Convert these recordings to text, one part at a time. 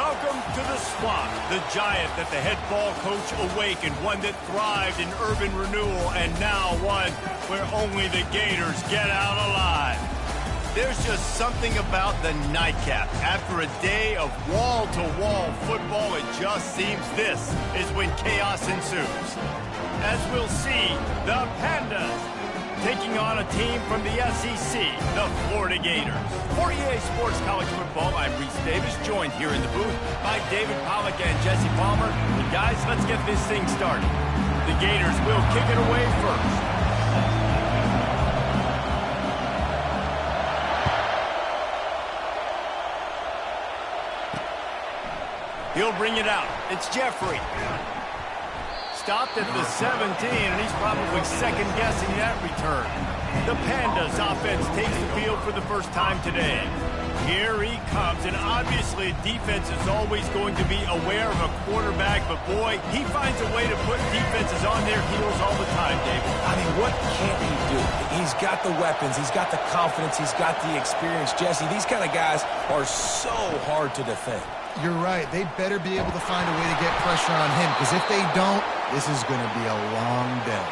Welcome to the swamp, the giant that the head ball coach awakened, one that thrived in urban renewal, and now one where only the Gators get out alive. There's just something about the nightcap. After a day of wall-to-wall football, it just seems this is when chaos ensues. As we'll see, the Pandas taking on a team from the SEC, the Florida Gators. For EA Sports College Football, I'm Reese Davis, joined here in the booth by David Pollack and Jesse Palmer. And guys, let's get this thing started. The Gators will kick it away first. He'll bring it out. It's Jeffrey. Stopped at the 17, and he's probably second-guessing that return. The Pandas offense takes the field for the first time today. Here he comes, and obviously defense is always going to be aware of a quarterback, but boy, he finds a way to put defenses on their heels all the time, David. I mean, what can't he do? He's got the weapons, he's got the confidence, he's got the experience. Jesse, these kind of guys are so hard to defend. You're right. They better be able to find a way to get pressure on him, because if they don't, this is going to be a long day.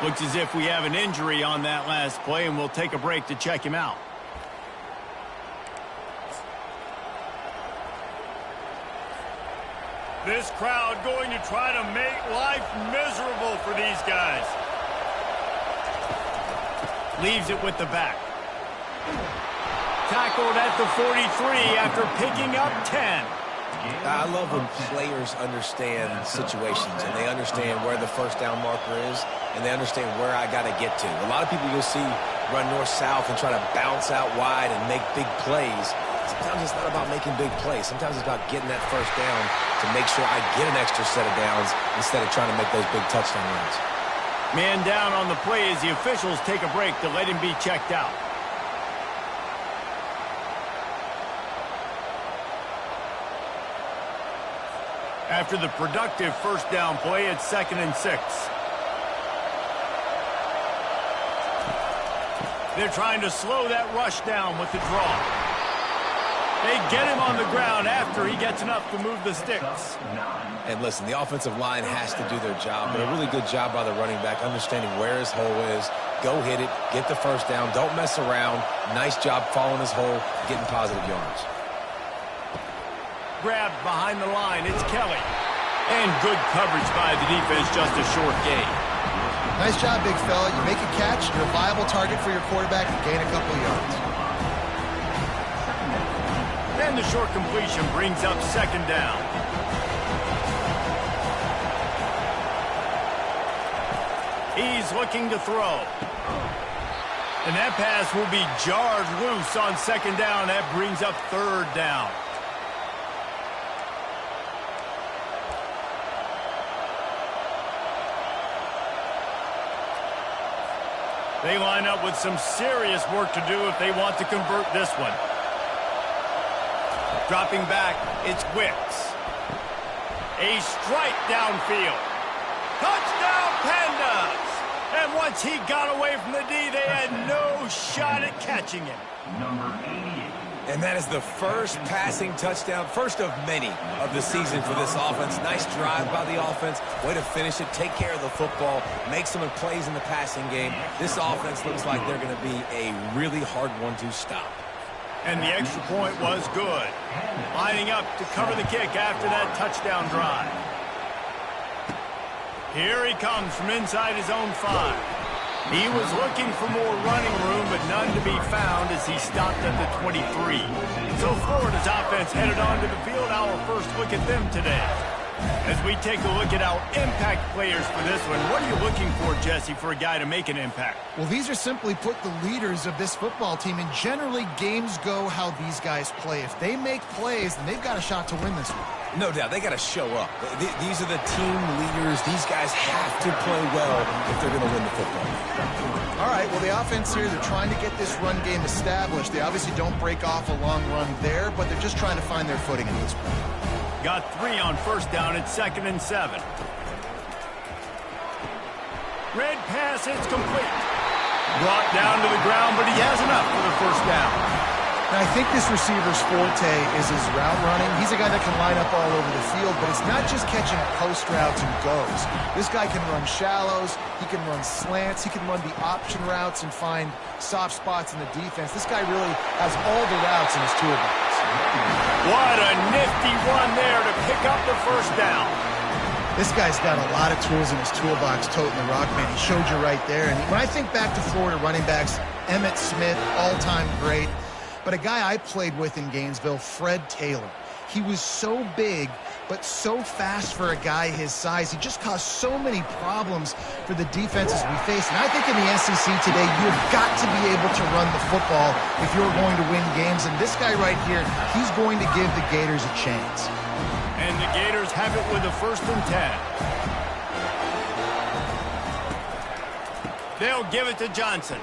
Looks as if we have an injury on that last play, and we'll take a break to check him out. This crowd going to try to make life miserable for these guys. Leaves it with the back. Tackled at the 43 after picking up 10. I love when players understand situations, and they understand where the first down marker is, and they understand where I got to get to. A lot of people you'll see run north-south and try to bounce out wide and make big plays. Sometimes it's not about making big plays. Sometimes it's about getting that first down to make sure I get an extra set of downs instead of trying to make those big touchdown runs. Man down on the play as the officials take a break to let him be checked out. After the productive first down play, it's 2nd and 6. They're trying to slow that rush down with the draw. They get him on the ground after he gets enough to move the sticks. And listen, the offensive line has to do their job, but a really good job by the running back, understanding where his hole is. Go hit it, get the first down, don't mess around. Nice job following his hole, getting positive yards. Grabbed behind the line, it's Kelly. And good coverage by the defense, just a short gain. Nice job, big fella. You make a catch, you're a viable target for your quarterback, and gain a couple of yards. And the short completion brings up 2nd down. He's looking to throw. And that pass will be jarred loose on 2nd down. That brings up 3rd down. They line up with some serious work to do if they want to convert this one. Dropping back, it's Wicks. A strike downfield. Touchdown, Pandas! And once he got away from the D, they had no shot at catching him. Number 88. And that is the first passing touchdown, first of many of the season for this offense. Nice drive by the offense. Way to finish it, take care of the football, make some plays in the passing game. This offense looks like they're going to be a really hard one to stop. And the extra point was good. Lining up to cover the kick after that touchdown drive. Here he comes from inside his own 5. He was looking for more running room, but none to be found as he stopped at the 23. So Florida's offense headed onto the field. Our first look at them today. As we take a look at our impact players for this one, what are you looking for, Jesse, for a guy to make an impact? Well, these are simply put the leaders of this football team, and generally games go how these guys play. If they make plays, then they've got a shot to win this one. No doubt, they got to show up. These are the team leaders. These guys have to play well if they're going to win the football. All right, well, the offense here, they're trying to get this run game established. They obviously don't break off a long run there, but they're just trying to find their footing at this point. Got 3 on first down. It's 2nd and 7. Red pass, it's complete. Brought down to the ground, but he has enough for the first down. And I think this receiver's forte is his route running. He's a guy that can line up all over the field, but it's not just catching post routes and goes. This guy can run shallows, he can run slants, he can run the option routes and find soft spots in the defense. This guy really has all the routes in his toolbox. What a nifty run there to pick up the first down. This guy's got a lot of tools in his toolbox, toting the rock, man. He showed you right there. And when I think back to Florida running backs, Emmitt Smith, all-time great. But a guy I played with in Gainesville, Fred Taylor. He was so big, but so fast for a guy his size. He just caused so many problems for the defenses we face. And I think in the SEC today, you've got to be able to run the football if you're going to win games. And this guy right here, he's going to give the Gators a chance. And the Gators have it with a 1st and 10. They'll give it to Johnson.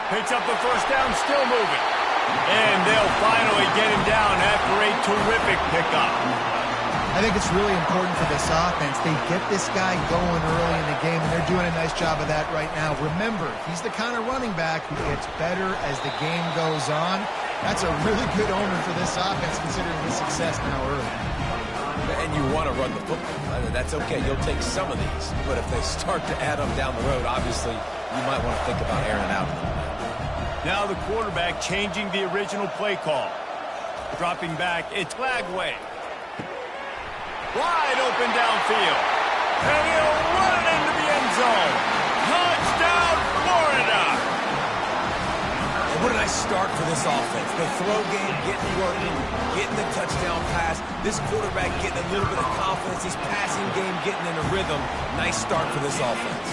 Picks up the first down, still moving. And they'll finally get him down after a terrific pickup. I think it's really important for this offense. They get this guy going early in the game, and they're doing a nice job of that right now. Remember, he's the kind of running back who gets better as the game goes on. That's a really good omen for this offense, considering his success now early. And you want to run the football. I mean, that's okay. You'll take some of these. But if they start to add up down the road, obviously, you might want to think about airing out a little bit. Now the quarterback changing the original play call. Dropping back, it's Lagway. Wide open downfield. And he'll run it into the end zone. Touchdown, Florida! And what a nice start for this offense. The throw game getting working, getting the touchdown pass. This quarterback getting a little bit of confidence. This passing game getting in a rhythm. Nice start for this offense.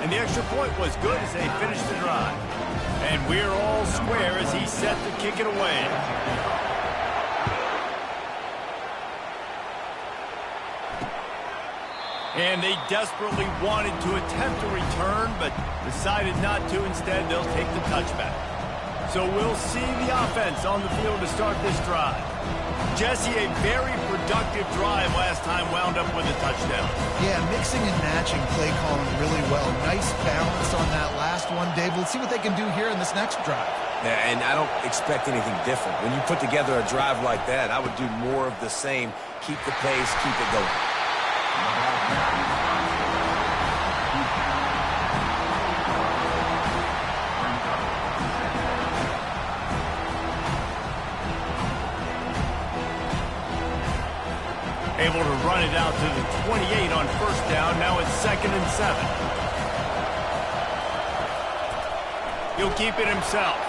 And the extra point was good as they finished the drive. And we're all square as he's set to kick it away. And they desperately wanted to attempt a return, but decided not to. Instead, they'll take the touchback. So we'll see the offense on the field to start this drive. Jesse, a very productive drive last time wound up with a touchdown. Yeah, mixing and matching play calling really well. Nice balance on that last one, Dave. Let's see what they can do here in this next drive. Yeah, and I don't expect anything different. When you put together a drive like that, I would do more of the same. Keep the pace, keep it going. Able to run it out to the 28 on 1st down. Now it's 2nd and 7. He'll keep it himself.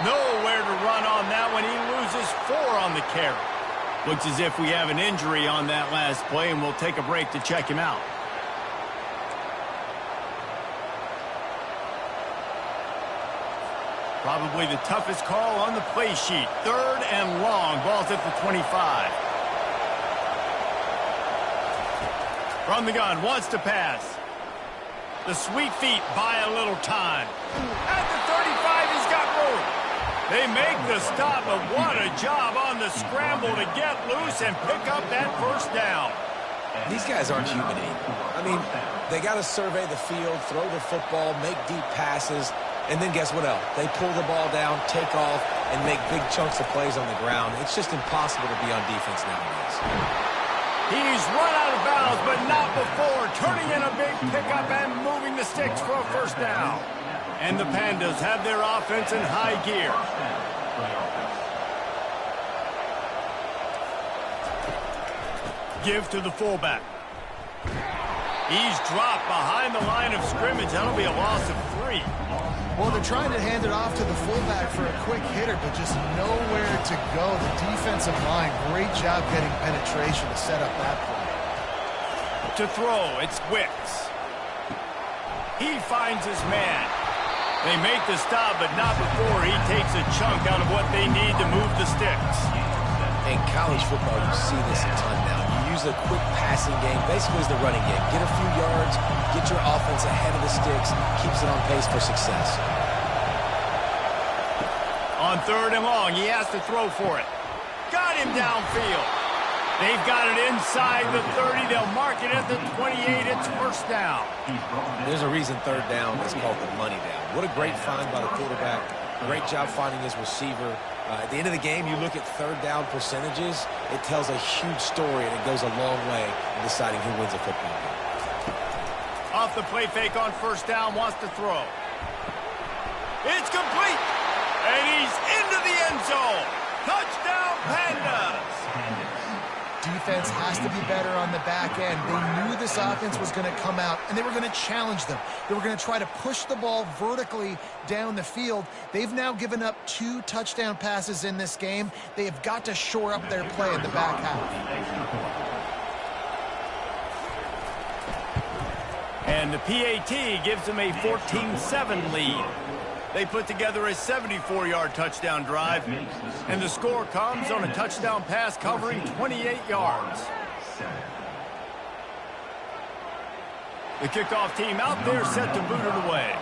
Nowhere to run on that one. He loses 4 on the carry. Looks as if we have an injury on that last play, and we'll take a break to check him out. Probably the toughest call on the play sheet. 3rd and long. Ball's at the 25. From the gun, wants to pass. The sweet feet buy a little time. At the 35, he's got room. They make the stop, but what a job on the scramble to get loose and pick up that 1st down. These guys aren't human either. I mean, they got to survey the field, throw the football, make deep passes, and then guess what else? They pull the ball down, take off, and make big chunks of plays on the ground. It's just impossible to be on defense nowadays. He's run out of bounds, but not before. Turning in a big pickup and moving the sticks for a 1st down. And the Pandas have their offense in high gear. Give to the fullback. He's dropped behind the line of scrimmage. That'll be a loss of 3. Well, they're trying to hand it off to the fullback for a quick hitter, but just nowhere to go. The defensive line, great job getting penetration to set up that play. To throw, it's Wicks. He finds his man. They make the stop, but not before he takes a chunk out of what they need to move the sticks. In college football, you see this a ton now. You use a quick passing game. Basically, it's the running game. Get a few yards, get your offense ahead of the sticks, keeps it on pace for success. On 3rd and long, he has to throw for it. Got him downfield. They've got it inside the 30. They'll mark it at the 28. It's 1st down. There's a reason 3rd down is called the money down. What a great find by the quarterback. Great job finding his receiver. At the end of the game, you look at third down percentages. It tells a huge story, and it goes a long way in deciding who wins a football game. Off the play fake on first down, wants to throw. It's complete, and he's into the end zone. Touchdown, Pandas. Defense has to be better on the back end. They knew this offense was going to come out, and they were going to challenge them. They were going to try to push the ball vertically down the field. They've now given up 2 touchdown passes in this game. They have got to shore up their play in the back half. And the PAT gives them a 14-7 lead. They put together a 74-yard touchdown drive, and the score comes on a touchdown pass covering 28 yards. The kickoff team out there set to boot it away.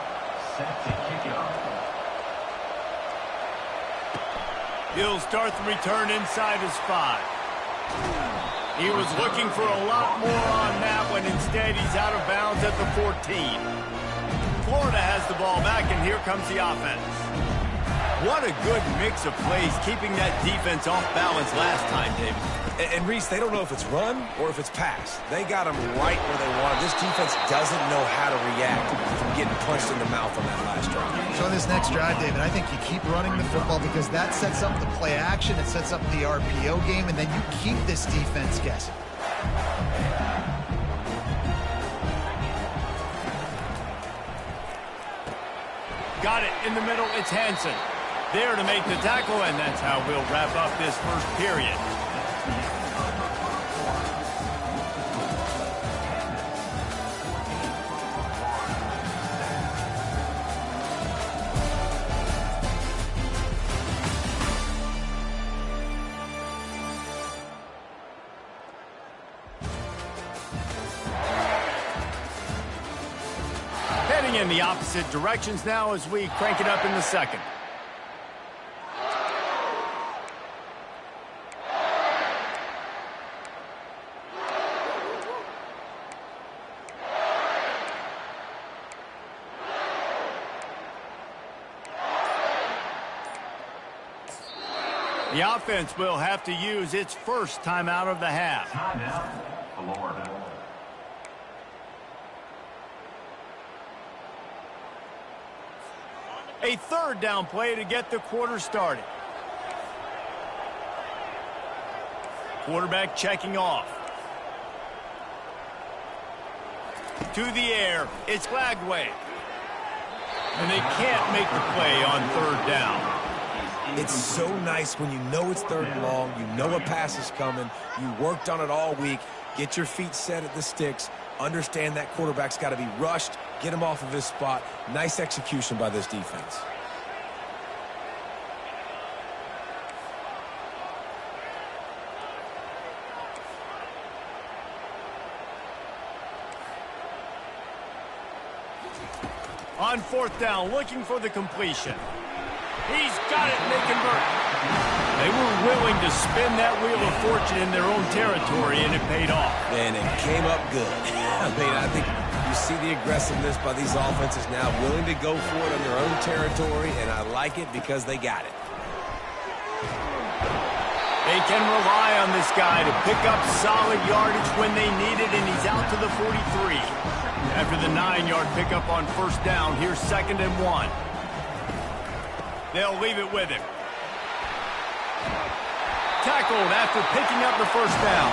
He'll start the return inside his 5. He was looking for a lot more on that one. Instead, he's out of bounds at the 14. Florida has the ball back, and here comes the offense. What a good mix of plays, keeping that defense off balance last time, David. And Reese, they don't know if it's run or if it's pass. They got them right where they want them. This defense doesn't know how to react from getting punched in the mouth on that last drive. So on this next drive, David, I think you keep running the football because that sets up the play action, it sets up the RPO game, and then you keep this defense guessing. Got it in the middle. It's Hansen there to make the tackle, and that's how we'll wrap up this first period. Heading in the opposite directions now as we crank it up in the second. The offense will have to use its first timeout of the half. Timeout, Florida. A third down play to get the quarter started. Quarterback checking off. To the air, it's Lagway. And they can't make the play on third down. It's so nice when you know it's third and long, you know a pass is coming, you worked on it all week, get your feet set at the sticks, understand that quarterback's got to be rushed, get him off of his spot. Nice execution by this defense. On fourth down, looking for the completion. He's got it, and they convert. They were willing to spin that wheel of fortune in their own territory, and it paid off. And it came up good. I think you see the aggressiveness by these offenses now, willing to go for it on their own territory, and I like it because they got it. They can rely on this guy to pick up solid yardage when they need it, and he's out to the 43. After the 9-yard pickup on first down, here's 2nd and 1. They'll leave it with him. Tackled after picking up the first down.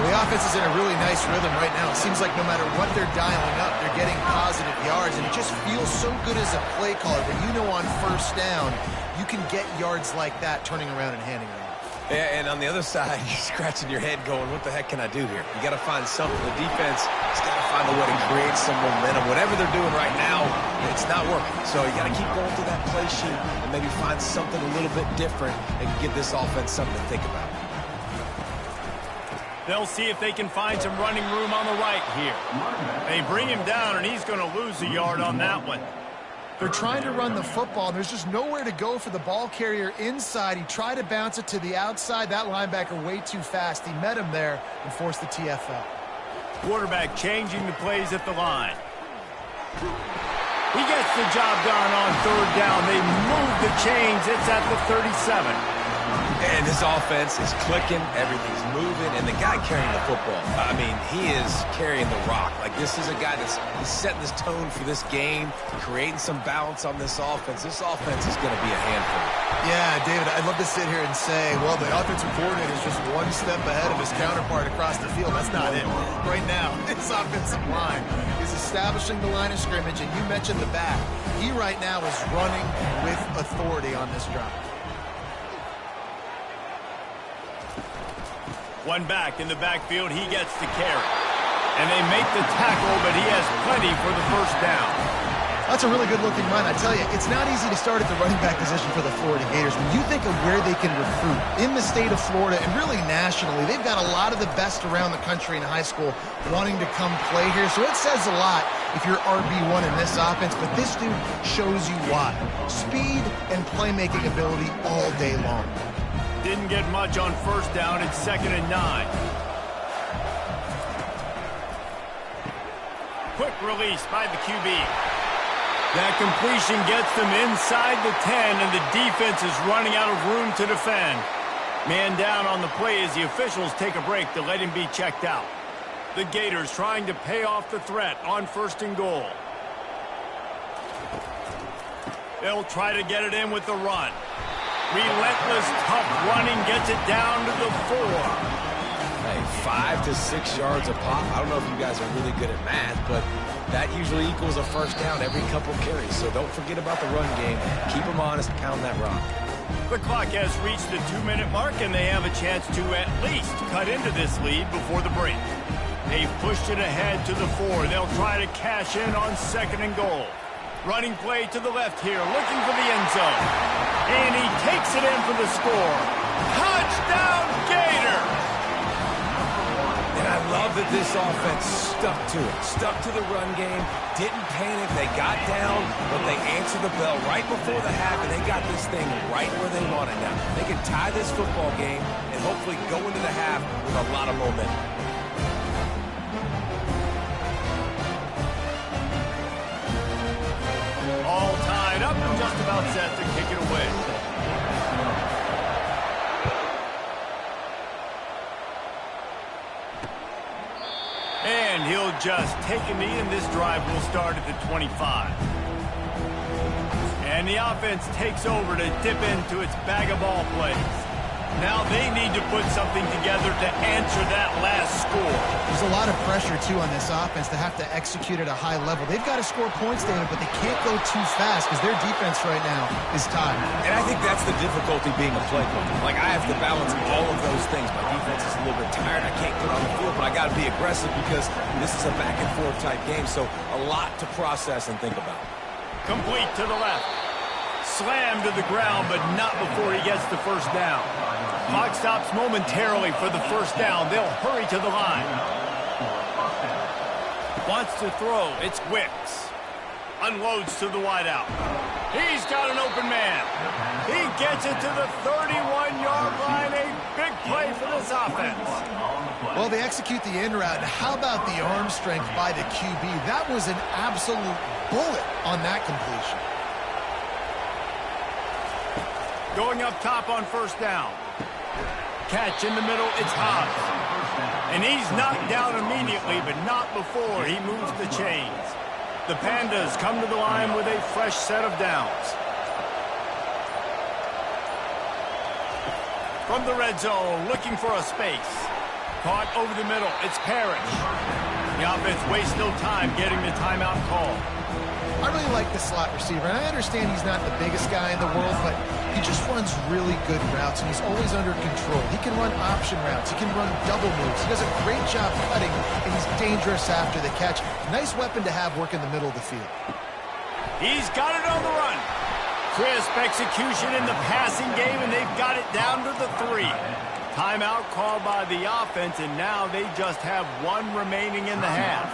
Well, the offense is in a really nice rhythm right now. It seems like no matter what they're dialing up, they're getting positive yards, and it just feels so good as a play caller when you know on first down you can get yards like that turning around and handing it off. Yeah, and on the other side, you're scratching your head going, what the heck can I do here? You got to find something. The defense has got to find a way to create some momentum. Whatever they're doing right now, it's not working. So you got to keep going through that play sheet and maybe find something a little bit different and give this offense something to think about. They'll see if they can find some running room on the right here. They bring him down, and he's going to lose a yard on that one. They're trying to run the football, and there's just nowhere to go for the ball carrier inside. He tried to bounce it to the outside. That linebacker way too fast. He met him there and forced the TFL. Quarterback changing the plays at the line. He gets the job done on third down. They move the chains. It's at the 37. And this offense is clicking, everything's moving, and the guy carrying the football, I mean, he is carrying the rock. Like, this is a guy that's setting this tone for this game, creating some balance on this offense. This offense is going to be a handful. Yeah, David, I'd love to sit here and say, well, the offensive coordinator is just one step ahead of his counterpart across the field. That's not it. Right now, this offensive line is establishing the line of scrimmage, and you mentioned the back. He right now is running with authority on this drive. One back in the backfield, he gets the carry. And they make the tackle, but he has plenty for the first down. That's a really good-looking run. I tell you, it's not easy to start at the running back position for the Florida Gators. When you think of where they can recruit in the state of Florida and really nationally, they've got a lot of the best around the country in high school wanting to come play here. So it says a lot if you're RB1 in this offense, but this dude shows you why. Speed and playmaking ability all day long. Didn't get much on first down. It's 2nd and 9. Quick release by the QB. That completion gets them inside the 10, and the defense is running out of room to defend. Man down on the play as the officials take a break to let him be checked out. The Gators trying to pay off the threat on 1st and goal. They'll try to get it in with the run. Relentless, tough running gets it down to the 4. Hey, 5 to 6 yards a pop. I don't know if you guys are really good at math, but that usually equals a first down every couple carries. So don't forget about the run game. Keep them honest, pound that rock. The clock has reached the 2-minute mark, and they have a chance to at least cut into this lead before the break. They've pushed it ahead to the 4. They'll try to cash in on 2nd and goal. Running play to the left here, looking for the end zone. And he takes it in for the score. Touchdown, Gator! And I love that this offense stuck to it. Stuck to the run game, didn't panic. They got down, but they answered the bell right before the half, and they got this thing right where they want it now. They can tie this football game and hopefully go into the half with a lot of momentum. All tied up and just about set to kick it away. And he'll just take a knee, and this drive will start at the 25. And the offense takes over to dip into its bag of ball plays. Now they need to put something together to answer that last score. There's a lot of pressure, too, on this offense to have to execute at a high level. They've got to score points, David, but they can't go too fast because their defense right now is tired. And I think that's the difficulty being a play caller. Like, I have to balance all of those things. My defense is a little bit tired. I can't get on the field, but I got to be aggressive because this is a back-and-forth type game, so a lot to process and think about. Complete to the left. Slammed to the ground, but not before he gets the first down. Clock stops momentarily for the first down. They'll hurry to the line. Wants to throw. It's Wicks. Unloads to the wideout. He's got an open man. He gets it to the 31-yard line. A big play for this offense. Well, they execute the in route. How about the arm strength by the QB? That was an absolute bullet on that completion. Going up top on first down. Catch in the middle, it's Hobbs. And he's knocked down immediately, but not before he moves the chains. The Pandas come to the line with a fresh set of downs. From the red zone, looking for a space. Caught over the middle, it's Parrish. The offense wastes no time getting the timeout call. I really like the slot receiver, and I understand he's not the biggest guy in the world, but he just runs really good routes, and he's always under control. He can run option routes. He can run double moves. He does a great job cutting, and he's dangerous after the catch. Nice weapon to have work in the middle of the field. He's got it on the run. Crisp execution in the passing game, and they've got it down to the 3. Timeout called by the offense, and now they just have one remaining in the half.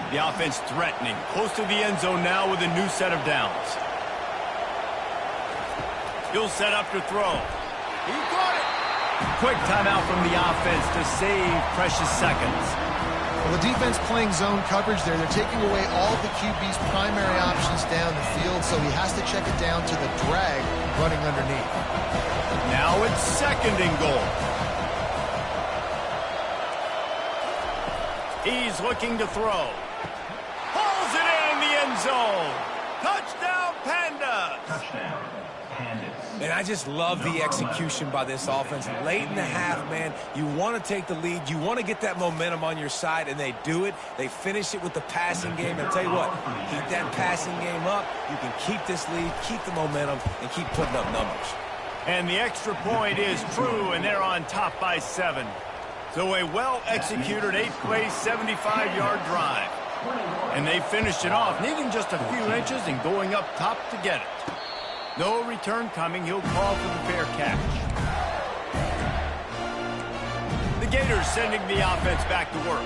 The offense threatening, close to the end zone now with a new set of downs. He'll set up to throw. He got it. Quick timeout from the offense to save precious seconds. Well, the defense playing zone coverage there. They're taking away all the QB's primary options distance down the field, so he has to check it down to the drag running underneath. Now it's second and goal. He's looking to throw. Hauls it in the end zone. Touchdown, Pandas. Touchdown, Pandas. And I just love the execution by this offense. Late in the half, man, you want to take the lead. You want to get that momentum on your side, and they do it. They finish it with the passing game. And I'll tell you what, keep that passing game up. You can keep this lead, keep the momentum, and keep putting up numbers. And the extra point is true, and they're on top by 7. So a well-executed 8-play, 75-yard drive. And they finished it off, needing just a few inches and going up top to get it. No return coming. He'll call for the fair catch. The Gators sending the offense back to work.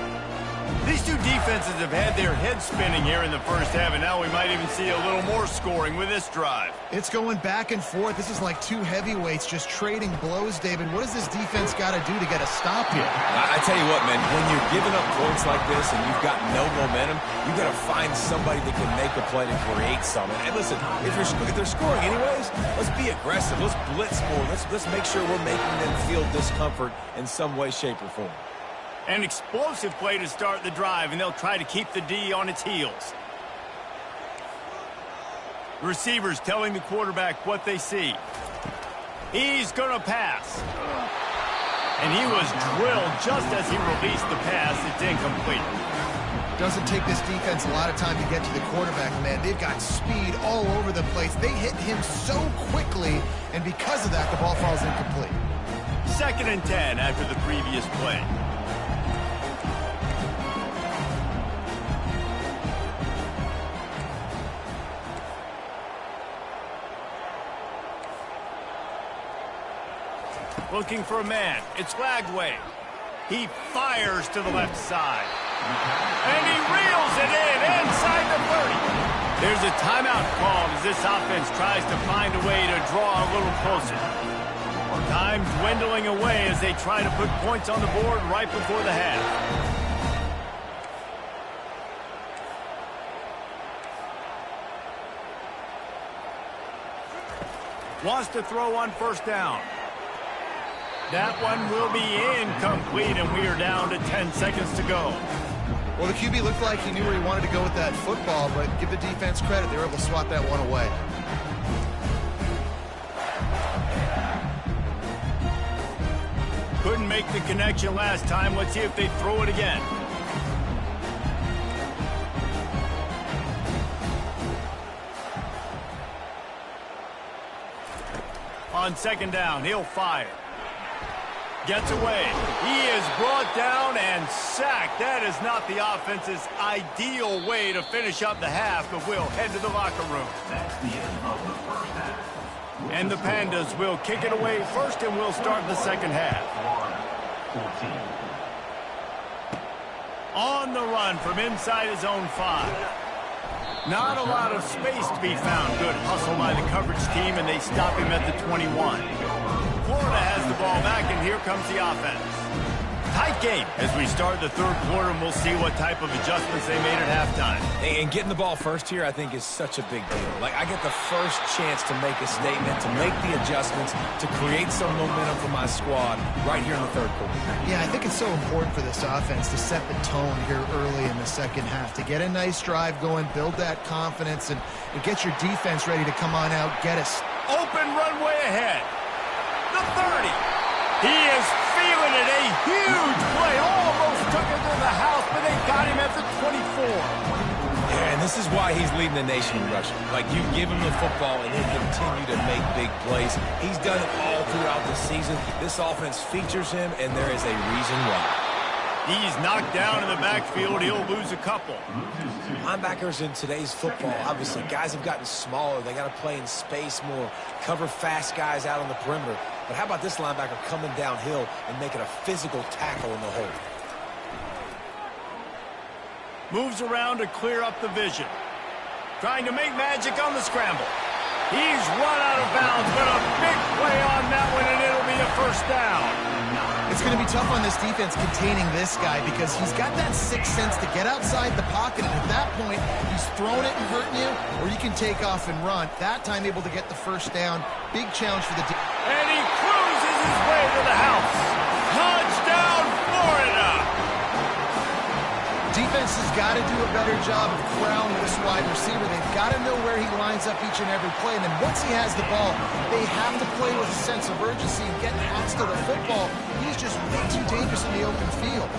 These two defenses have had their heads spinning here in the first half, and now we might even see a little more scoring with this drive. It's going back and forth. This is like two heavyweights just trading blows, David. What does this defense got to do to get a stop here? I tell you what, man, when you're giving up points like this and you've got no momentum, you've got to find somebody that can make a play to create something. And listen, if they're scoring anyways, let's be aggressive. Let's blitz more. Let's make sure we're making them feel discomfort in some way, shape, or form. An explosive play to start the drive, and they'll try to keep the D on its heels. Receivers telling the quarterback what they see. He's going to pass. And he was drilled just as he released the pass. It's incomplete. Doesn't take this defense a lot of time to get to the quarterback, man. They've got speed all over the place. They hit him so quickly, and because of that, the ball falls incomplete. 2nd and 10 after the previous play. Looking for a man. It's Lagway. He fires to the left side. And he reels it in inside the 30. There's a timeout called as this offense tries to find a way to draw a little closer. Time dwindling away as they try to put points on the board right before the half. Wants to throw on 1st down. That one will be incomplete, and we are down to 10 seconds to go. Well, the QB looked like he knew where he wanted to go with that football, but give the defense credit. They were able to swat that one away. Couldn't make the connection last time. Let's see if they throw it again. On 2nd down, he'll fire. Gets away. He is brought down and sacked. That is not the offense's ideal way to finish up the half, but we'll head to the locker room. That's the end of the first half. And the Pandas will kick it away first, and we'll start the 2nd half. 14. On the run from inside his own 5. Not a lot of space to be found. Good hustle by the coverage team, and they stop him at the 21. Florida has the ball back, and here comes the offense. Tight game as we start the 3rd quarter, and we'll see what type of adjustments they made at halftime. And getting the ball first here, I think, is such a big deal. Like, I get the first chance to make a statement, to make the adjustments, to create some momentum for my squad right here in the 3rd quarter. Yeah, I think it's so important for this offense to set the tone here early in the 2nd half, to get a nice drive going, build that confidence, and get your defense ready to come on out, get us. Open runway ahead. The 30. He is feeling it. A huge play. Almost took it to the house, but they got him at the 24. Yeah, and this is why he's leading the nation in rushing. Like, you give him the football, and he'll continue to make big plays. He's done it all throughout the season. This offense features him, and there is a reason why. He's knocked down in the backfield. He'll lose a couple. Linebackers in today's football, obviously, guys have gotten smaller. They got to play in space more, cover fast guys out on the perimeter. But how about this linebacker coming downhill and making a physical tackle in the hole? Moves around to clear up the vision. Trying to make magic on the scramble. He's run out of bounds, but a big play on that one, and it'll be a 1st down. It's going to be tough on this defense containing this guy because he's got that sixth sense to get outside the pocket, and at that point, he's throwing it and hurting you, or you can take off and run. That time able to get the first down. Big challenge for the defense. And he cruises his way to the house. Touchdown, Florida! Defense has got to do a better job of crowning this wide receiver. They've got to know where he lines up each and every play. And then once he has the ball, they have to play with a sense of urgency and get hats to the football. He's just way too dangerous in the open field.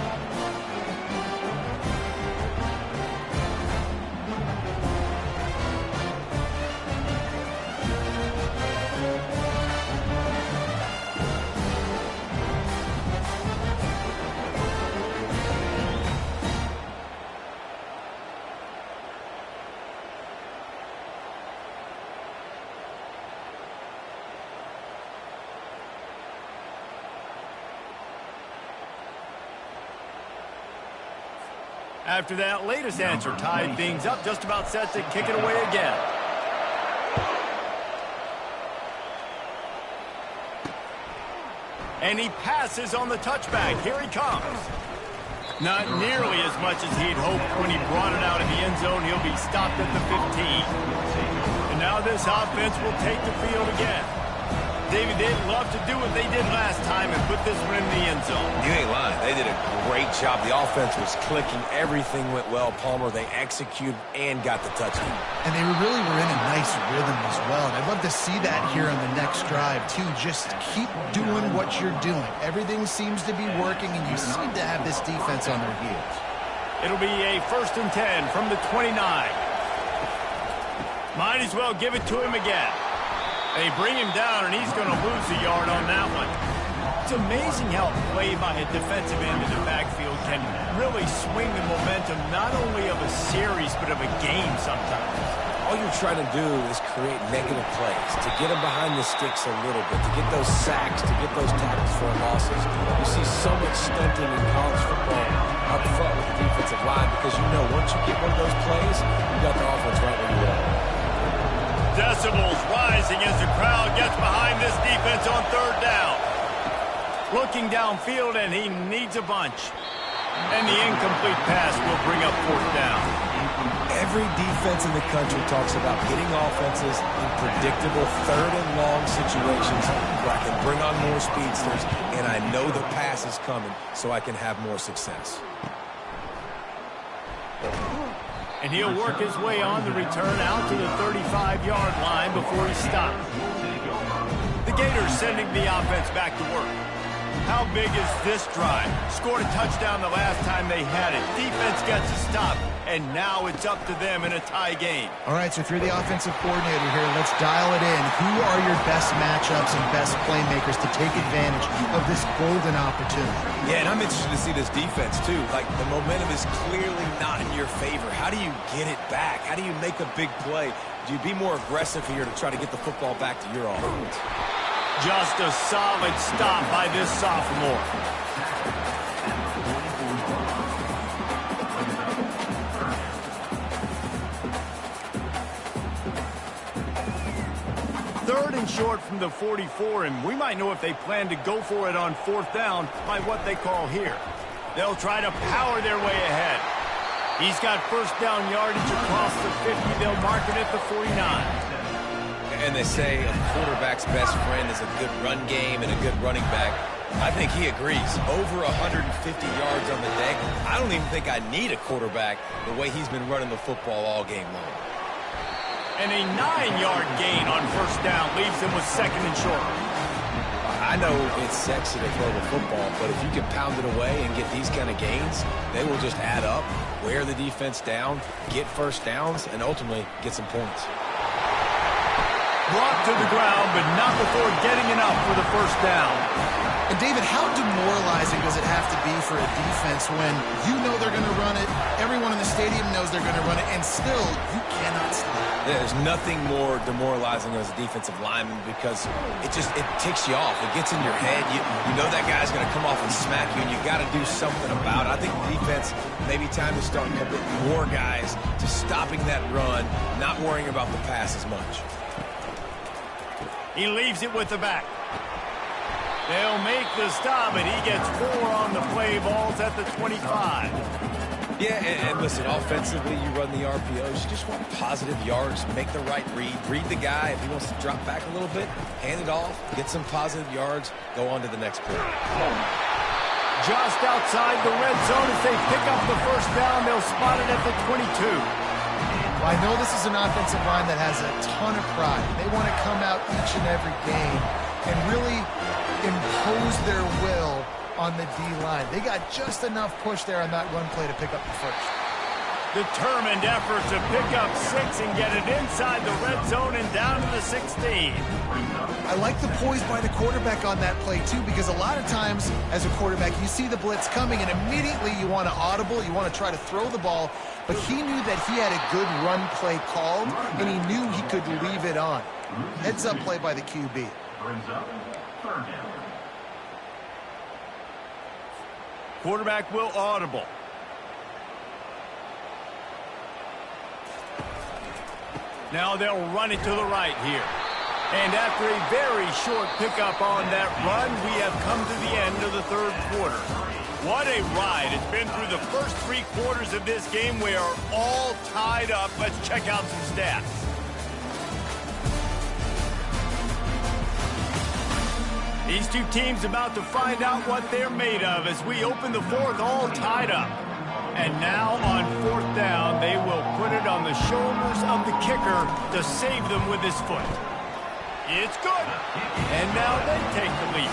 After that latest answer tied things up, just about set to kick it away again. And he passes on the touchback. Here he comes. Not nearly as much as he'd hoped when he brought it out in the end zone. He'll be stopped at the 15. And now this offense will take the field again. David, they'd love to do what they did last time and put this one in the end zone. You ain't lying. They did a great job. The offense was clicking. Everything went well. Palmer, they executed and got the touchdown. And they really were in a nice rhythm as well. And I'd love to see that here on the next drive, too. Just keep doing what you're doing. Everything seems to be working, and you seem to have this defense on their heels. It'll be a 1st and 10 from the 29. Might as well give it to him again. They bring him down, and he's going to lose a yard on that one. It's amazing how play by a defensive end in the backfield can really swing the momentum not only of a series but of a game sometimes. All you're trying to do is create negative plays, to get them behind the sticks a little bit, to get those sacks, to get those tackles for losses. You see so much stunting in college football up front with the defensive line because you know once you get one of those plays, you got the offense right where you want. Decibels rising as the crowd gets behind this defense on 3rd down. Looking downfield, and he needs a bunch. And the incomplete pass will bring up 4th down. Every defense in the country talks about getting offenses in predictable 3rd and long situations where I can bring on more speedsters, and I know the pass is coming so I can have more success. And he'll work his way on the return out to the 35-yard line before he's stopped. The Gators sending the offense back to work. How big is this drive? Scored a touchdown the last time they had it. Defense gets a stop, and now it's up to them in a tie game. All right, so if you're the offensive coordinator here, let's dial it in. Who are your best matchups and best playmakers to take advantage of this golden opportunity? Yeah, and I'm interested to see this defense, too. Like, the momentum is clearly not in your favor. How do you get it back? How do you make a big play? Do you be more aggressive here to try to get the football back to your offense? Just a solid stop by this sophomore. Third and short from the 44, and we might know if they plan to go for it on 4th down by what they call here. They'll try to power their way ahead. He's got 1st down yardage across the 50. They'll mark it at the 49. And they say a quarterback's best friend is a good run game and a good running back. I think he agrees. Over 150 yards on the day. I don't even think I need a quarterback the way he's been running the football all game long. And a 9-yard gain on 1st down leaves them with 2nd and short. I know it's sexy to throw the football, but if you can pound it away and get these kind of gains, they will just add up, wear the defense down, get 1st downs, and ultimately get some points. Brought to the ground, but not before getting enough for the 1st down. And, David, how demoralizing does it have to be for a defense when you know they're going to run it, everyone in the stadium knows they're going to run it, and still you cannot stop? There's nothing more demoralizing as a defensive lineman because it ticks you off. It gets in your head. You know that guy's going to come off and smack you, and you got to do something about it. I think the defense, maybe time to start a bit more guys to stopping that run, not worrying about the pass as much. He leaves it with the back. They'll make the stop, and he gets 4 on the play. Ball's at the 25. Yeah, and listen, offensively, you run the RPOs. You just want positive yards, make the right read the guy. If he wants to drop back a little bit, hand it off, get some positive yards, go on to the next play. Just outside the red zone as they pick up the first down. They'll spot it at the 22. Well, I know this is an offensive line that has a ton of pride. They want to come out each and every game and really impose their will on the D-line. They got just enough push there on that run play to pick up the first. Determined effort to pick up 6 and get it inside the red zone and down to the 16. I like the poise by the quarterback on that play, too, because a lot of times as a quarterback, you see the blitz coming, and immediately you want to audible, you want to try to throw the ball, but he knew that he had a good run play called, and he knew he could leave it on. Heads-up play by the QB. Brings up third down. Quarterback will audible. Now they'll run it to the right here. And after a very short pickup on that run, we have come to the end of the third quarter. What a ride. It's been through the first 3 quarters of this game. We are all tied up. Let's check out some stats. These two teams about to find out what they're made of as we open the fourth, all tied up. And now on 4th down, they will put it on the shoulders of the kicker to save them with his foot. It's good. And now they take the lead.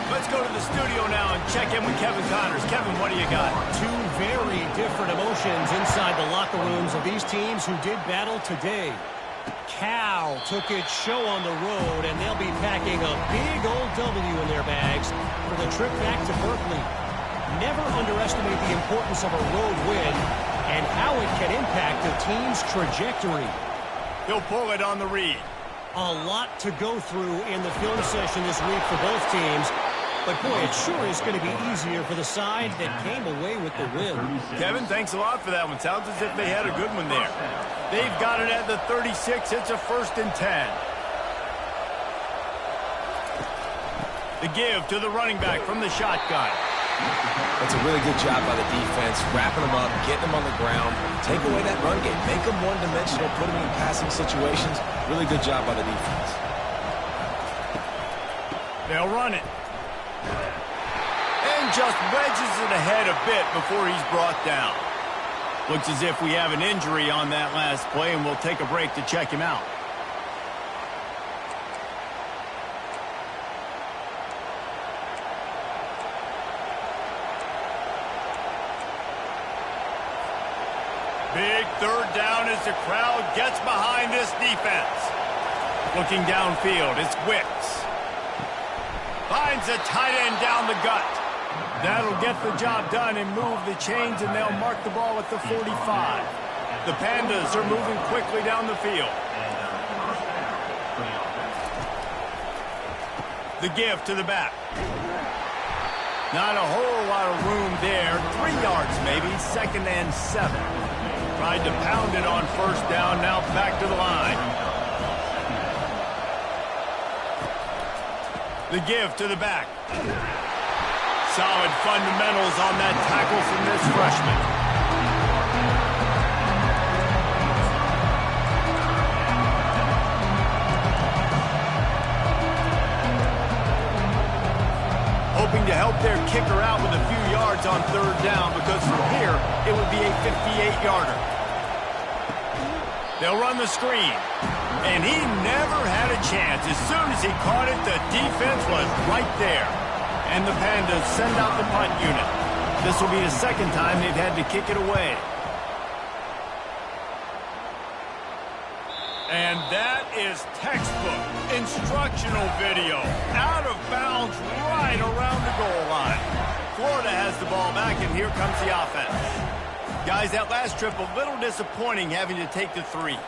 Let's go to the studio now and check in with Kevin Connors. Kevin, what do you got? 2 very different emotions inside the locker rooms of these teams who did battle today. Cal took its show on the road, and they'll be packing a big old W in their bags for the trip back to Berkeley. Never underestimate the importance of a road win and how it can impact a team's trajectory. He'll pull it on the read. A lot to go through in the film session this week for both teams. But, boy, it sure is going to be easier for the side that came away with the win. Kevin, thanks a lot for that one. Sounds as if they had a good one there. They've got it at the 36. It's a 1st and 10. The give to the running back from the shotgun. That's a really good job by the defense, wrapping them up, getting them on the ground, take away that run game, make them one-dimensional, put them in passing situations. Really good job by the defense. They'll run it. And just wedges it ahead a bit before he's brought down. Looks as if we have an injury on that last play, and we'll take a break to check him out. Big 3rd down as the crowd gets behind this defense. Looking downfield, it's Wicks. Finds a tight end down the gut. That'll get the job done and move the chains, and they'll mark the ball at the 45. The Pandas are moving quickly down the field. The give to the back. Not a whole lot of room there. 3 yards maybe, 2nd and 7. Tried to pound it on 1st down, now back to the line. The give to the back. Solid fundamentals on that tackle from this freshman. Hoping to help their kicker out with a few yards on 3rd down, because from here, it would be a 58-yarder. They'll run the screen. And he never had a chance. As soon as he caught it, the defense was right there. And the Pandas send out the punt unit. This will be the 2nd time they've had to kick it away. And that is textbook instructional video. Out of bounds right around the goal line. Florida has the ball back, and here comes the offense. Guys, that last trip, a little disappointing having to take the 3.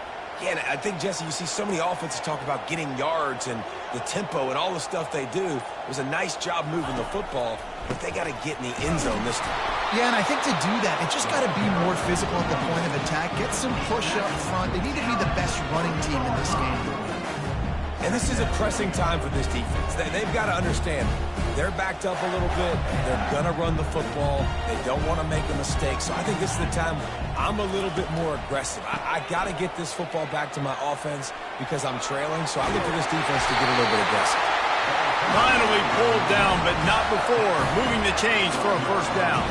Yeah, and I think, Jesse, you see so many offenses talk about getting yards and the tempo and all the stuff they do. It was a nice job moving the football, but they got to get in the end zone this time. Yeah, and I think to do that, it just got to be more physical at the point of attack. Get some push up front. They need to be the best running team in this game. And this is a pressing time for this defense. They've got to understand they're backed up a little bit. They're going to run the football. They don't want to make a mistake. So I think this is the time I'm a little bit more aggressive. I got to get this football back to my offense because I'm trailing. So I look for this defense to get a little bit aggressive. Finally pulled down, but not before. Moving the chains for a first down.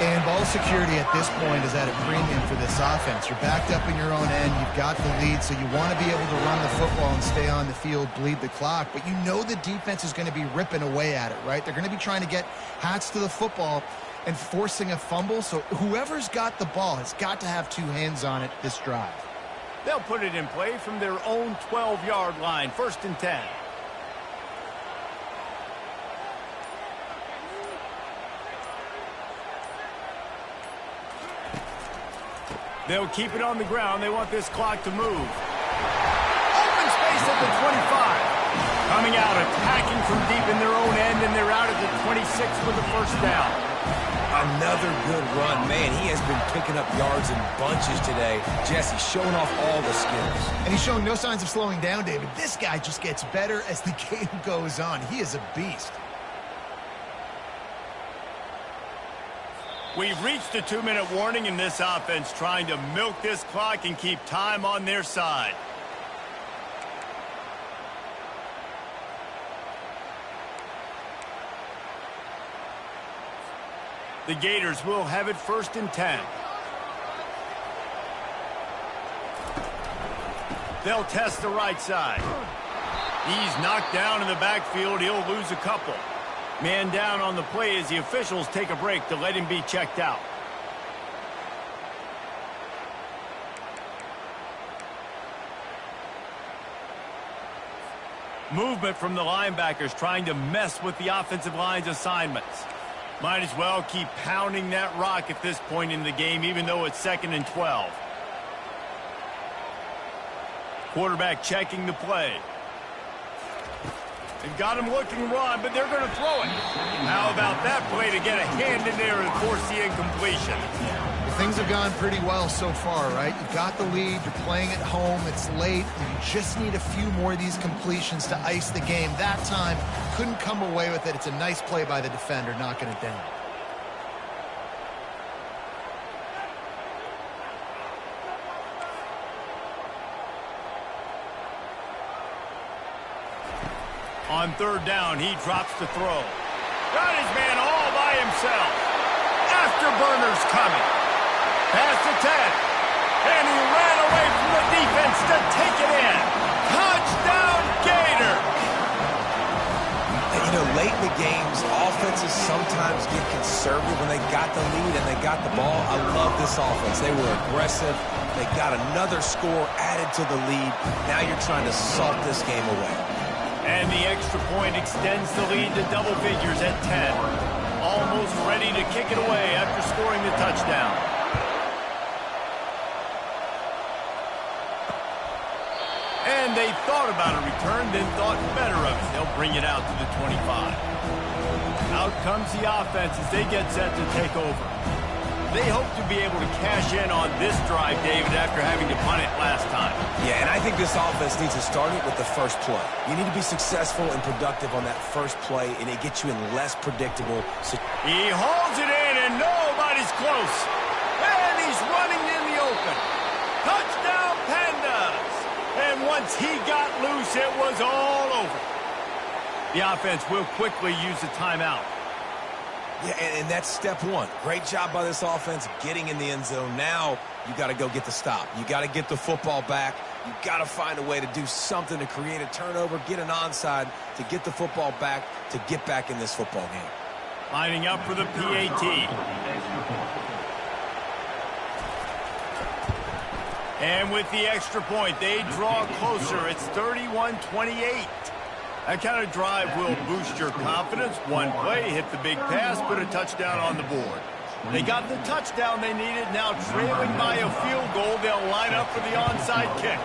And ball security at this point is at a premium for this offense. You're backed up in your own end. You've got the lead, so you want to be able to run the football and stay on the field, bleed the clock. But you know the defense is going to be ripping away at it, right? They're going to be trying to get hats to the football and forcing a fumble. So whoever's got the ball has got to have two hands on it this drive. They'll put it in play from their own 12-yard line. 1st and 10. They'll keep it on the ground. They want this clock to move. Open space at the 25. Coming out, attacking from deep in their own end, and they're out at the 26 for the first down. Another good run. Man, he has been picking up yards in bunches today. Jesse showing off all the skills. And he's showing no signs of slowing down, David. This guy just gets better as the game goes on. He is a beast. We've reached a 2-minute warning in this offense, trying to milk this clock and keep time on their side. The Gators will have it 1st and 10. They'll test the right side. He's knocked down in the backfield. He'll lose a couple. Man down on the play as the officials take a break to let him be checked out. Movement from the linebackers trying to mess with the offensive line's assignments. Might as well keep pounding that rock at this point in the game, even though it's 2nd and 12. Quarterback checking the play. They've got him looking run, but they're going to throw it. How about that play to get a hand in there and force the incompletion? Well, things have gone pretty well so far, right? You've got the lead. You're playing at home. It's late. You just need a few more of these completions to ice the game. That time, couldn't come away with it. It's a nice play by the defender, knocking it down. On 3rd down, he drops the throw. Got his man all by himself. Afterburner's coming. Pass to 10. And he ran away from the defense to take it in. Touchdown, Gator! You know, late in the games, offenses sometimes get conservative when they got the lead and they got the ball. I love this offense. They were aggressive. They got another score added to the lead. Now you're trying to salt this game away. And the extra point extends the lead to double figures at 10. Almost ready to kick it away after scoring the touchdown. And they thought about a return, then thought better of it. They'll bring it out to the 25. Out comes the offense as they get set to take over. They hope to be able to cash in on this drive, David, after having to punt it last time. Yeah, and I think this offense needs to start it with the first play. You need to be successful and productive on that first play, and it gets you in less predictable. He hauls it in, and nobody's close. And he's running in the open. Touchdown, Pandas! And once he got loose, it was all over. The offense will quickly use the timeout. Yeah, and that's step one. Great job by this offense getting in the end zone. Now you got to go get the stop. You got to get the football back. You got to find a way to do something to create a turnover, get an onside, to get the football back, to get back in this football game. Lining up for the PAT. And with the extra point, they draw closer. It's 31-28. That kind of drive will boost your confidence. One play, hit the big pass, put a touchdown on the board. They got the touchdown they needed. Now trailing by a field goal, they'll line up for the onside kick.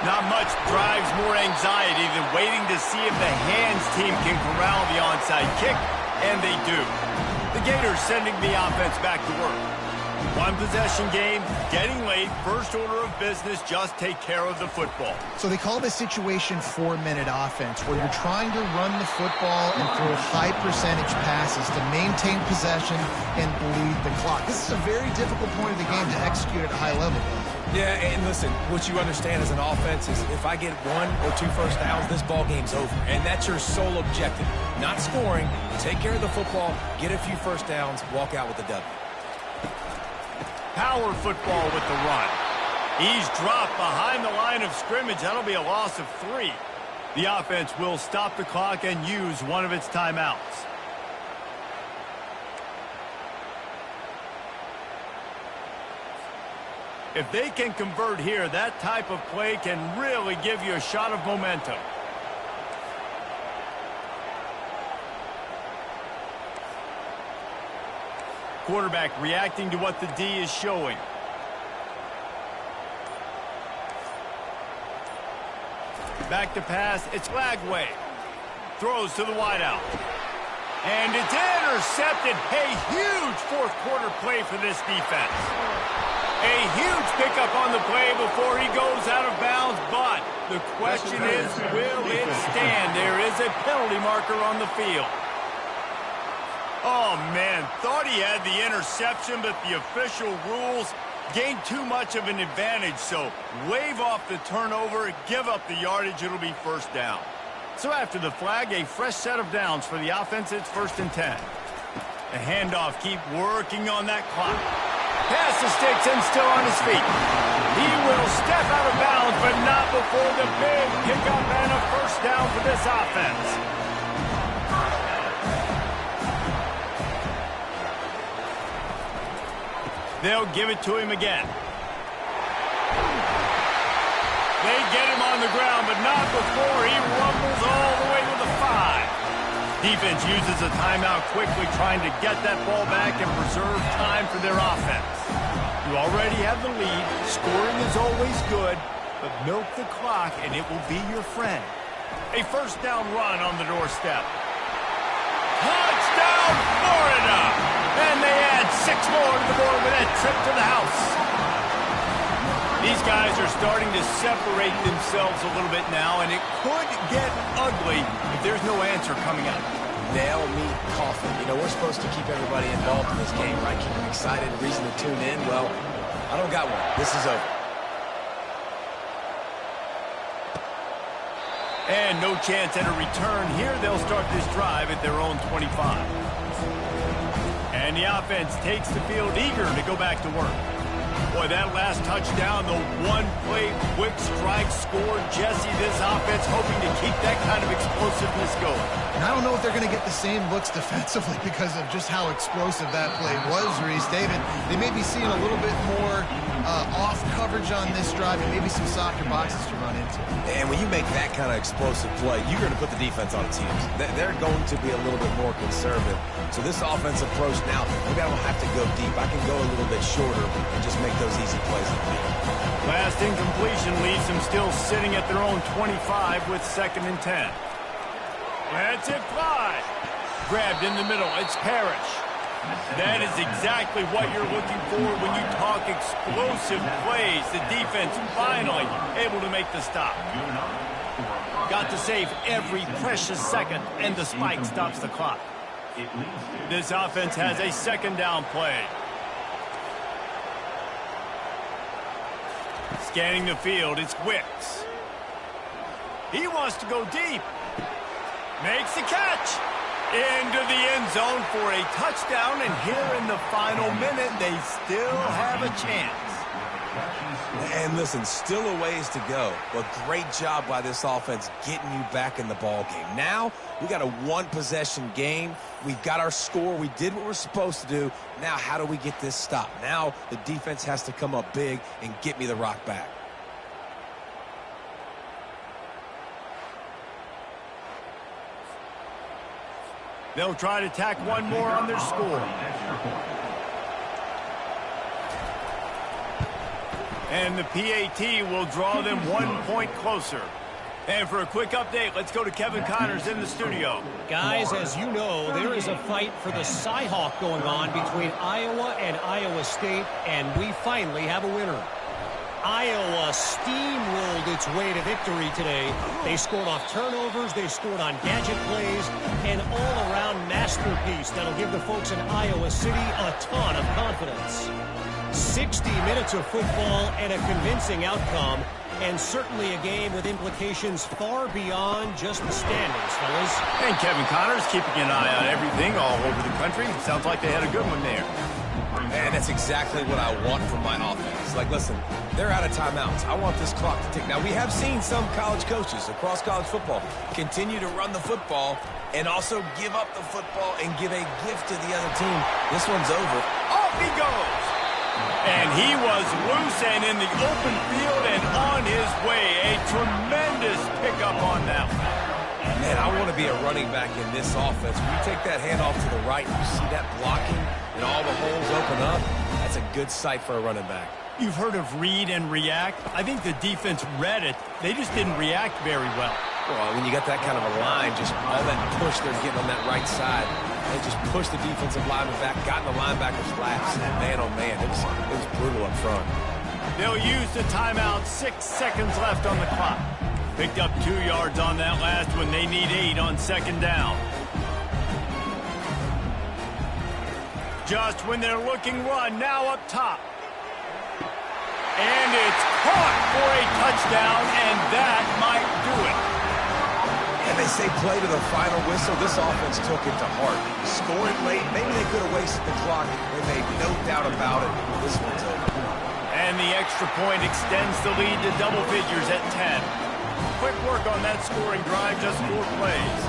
Not much drives more anxiety than waiting to see if the hands team can corral the onside kick, and they do. The Gators sending the offense back to work. One possession game, getting late, first order of business, just take care of the football. So they call this situation 4-minute offense, where you're trying to run the football and throw high percentage passes to maintain possession and bleed the clock. This is a very difficult point of the game to execute at a high level. Yeah, and listen, what you understand as an offense is if I get 1 or 2 first downs, this ball game's over. And that's your sole objective. Not scoring, take care of the football, get a few first downs, walk out with the W. Power football with the run. He's dropped behind the line of scrimmage. That'll be a loss of 3. The offense will stop the clock and use one of its timeouts. If they can convert here, that type of play can really give you a shot of momentum. Quarterback reacting to what the D is showing. Back to pass, it's Lagway. Throws to the wideout. And it's intercepted. A huge fourth quarter play for this defense. A huge pickup on the play before he goes out of bounds, but the question is, will it stand? There is a penalty marker on the field. Oh, man, thought he had the interception, but the official rules gained too much of an advantage, so wave off the turnover, give up the yardage, it'll be first down. So after the flag, a fresh set of downs for the offense, it's 1st and 10. The handoff, keep working on that clock. Pass the sticks and still on his feet. He will step out of bounds, but not before the big pickup and a first down for this offense. They'll give it to him again. They get him on the ground, but not before he rumbles all the way to the 5. Defense uses a timeout quickly, trying to get that ball back and preserve time for their offense. You already have the lead. Scoring is always good, but milk the clock and it will be your friend. A first down run on the doorstep. Touchdown, Florida! And they add 6 more to the board with that trip to the house. These guys are starting to separate themselves a little bit now, and it could get ugly if there's no answer coming out. Nail, meat, coffin. You know, we're supposed to keep everybody involved in this game, right? Keep them excited, reason to tune in. Well, I don't got one. This is over. And no chance at a return here. They'll start this drive at their own 25. And the offense takes the field eager to go back to work. Boy, that last touchdown, the one-play quick strike score. Jesse, this offense hoping to keep that kind of explosiveness going. And I don't know if they're going to get the same looks defensively because of just how explosive that play was, Reese. David, they may be seeing a little bit more off coverage on this drive and maybe some softer boxes to run into. And when you make that kind of explosive play, you're going to put the defense on its heels. They're going to be a little bit more conservative. So this offensive approach now, maybe I don't have to go deep. I can go a little bit shorter and just make those easy plays. Last incompletion leaves them still sitting at their own 25 with 2nd and 10. That's it, fly. Grabbed in the middle. It's Parrish. That is exactly what you're looking for when you talk explosive plays. The defense finally able to make the stop. Got to save every precious second, and the spike stops the clock. This offense has a 2nd down play. Scanning the field, it's Wicks. He wants to go deep. Makes the catch. Into the end zone for a touchdown, and here in the final minute, they still have a chance. And listen, still a ways to go, but great job by this offense getting you back in the ball game. Now, we got a 1-possession game. We've got our score. We did what we're supposed to do. Now, how do we get this stop? Now, the defense has to come up big and get me the rock back. They'll try to tack one more on their score. And the PAT will draw them 1 point closer. And for a quick update, let's go to Kevin Connors in the studio. Guys, as you know, there is a fight for the Cy-Hawk going on between Iowa and Iowa State, and we finally have a winner. Iowa steamrolled its way to victory today. They scored off turnovers, they scored on gadget plays, an all-around masterpiece that'll give the folks in Iowa City a ton of confidence. 60 minutes of football and a convincing outcome, and certainly a game with implications far beyond just the standings, fellas. And Kevin Connors keeping an eye on everything all over the country. Sounds like they had a good one there. And that's exactly what I want from my offense. Like, listen, they're out of timeouts. I want this clock to tick. Now, we have seen some college coaches across college football continue to run the football and also give up the football and give a gift to the other team. This one's over. Off he goes. And he was loose and in the open field and on his way. A tremendous pickup on that one. Man, I want to be a running back in this offense. When you take that handoff to the right, you see that blocking and all the holes open up. That's a good sight for a running back. You've heard of read and react. I think the defense read it. They just didn't react very well. Well, when you got that kind of a line, just all that push they're getting on that right side, they just pushed the defensive lineman back, got in the linebacker's laps, and man, oh man, it was brutal up front. They'll use the timeout. 6 seconds left on the clock. Picked up 2 yards on that last one. They need 8 on second down. Just when they're looking run, now up top. And it's caught for a touchdown, and that might do it. And they say play to the final whistle. This offense took it to heart. Scored late. Maybe they could have wasted the clock. They made no doubt about it. This one's over. And the extra point extends the lead to double figures at 10. Quick work on that scoring drive, just 4 plays.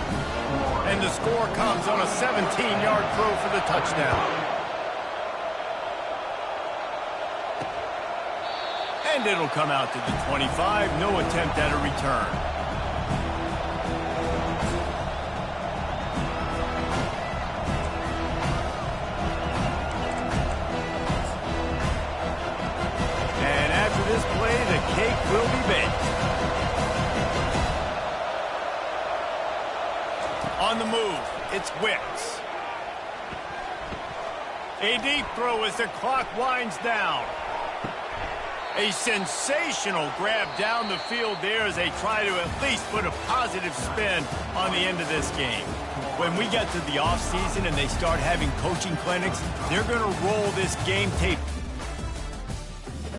And the score comes on a 17-yard throw for the touchdown. And it'll come out to the 25. No attempt at a return. And after this play, the cake will be baked. On the move, it's Wicks. A deep throw as the clock winds down. A sensational grab down the field there as they try to at least put a positive spin on the end of this game. When we get to the offseason and they start having coaching clinics, they're going to roll this game tape